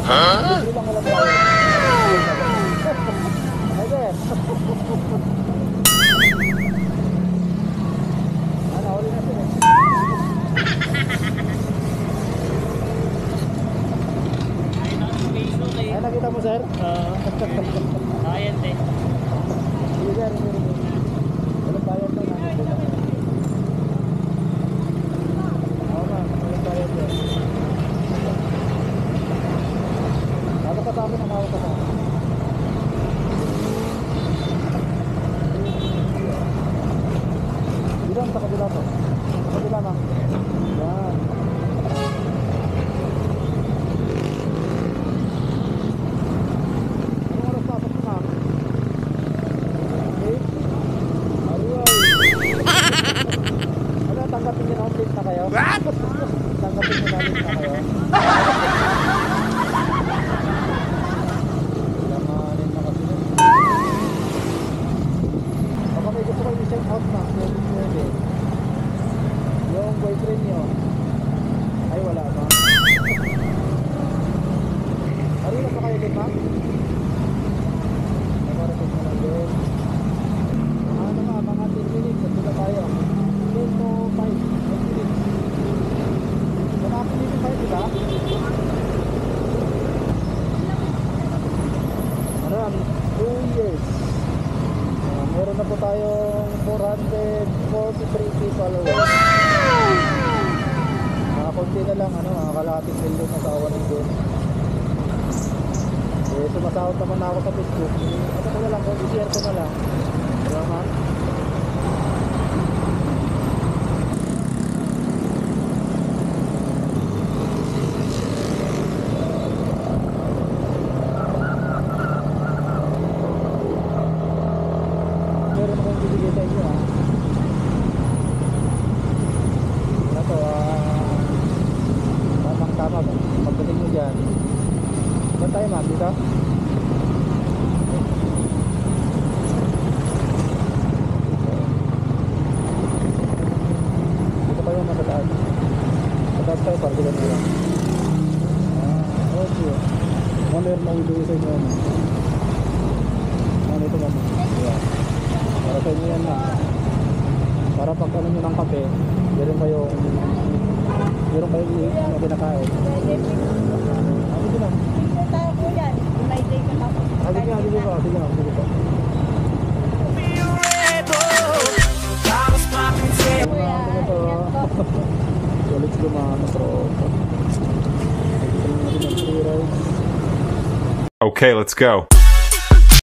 Hindi lang wala tayo. Ayan. Ano, uli na sila. Ay, nakita mo, sir? Ayan din. Sige, sir. Walang bayad na namin. Oo nga, walang bayad na. Ano ka tabi ng hawak ka tabi? Diyan, sa kabila to. Sa kabila na. Yan. Anong oras pasok mo na? Okay? Ano, tanggapin nyo na late na kayo? What? Tanggapin nyo na late na kayo? Lamanin na kasi yun. Baka may gusto kayo i-check out na. Pwede. Yung boyfriend nyo. Ay, wala ba? Arila pa kayo din, ma'am? Nakarating mo lang din. Ano mga 10 minutes, at sila tayo. 10 to 5 minutes. Nakakalitin tayo, diba? Ano, 2 years. Meron na po tayong 443 followers. Konti na lang, kalahating million na sa awan ng din. Eh, sumasahod naman ako sa Facebook. Ano ko na lang, i-share ko na lang. Diba, ma'am? Meron akong bibigay sa inyo, Tama ba? Pagdating nyo dyan. Saan tayo, ma'am? Dito? Dito kayo nakataas. Nakataas tayo para sila nila. Okay. Meron na ulo sa inyo. Ano ito, ma'am? Yeah. Para sa inyo yan, ma'am. Para pag ano nyo ng kape, meron kayong kinakain. Ano ko lang? Tayo po yan. May day ka tapos. Sige pa. So let's go mga tropa. Okay, let's go.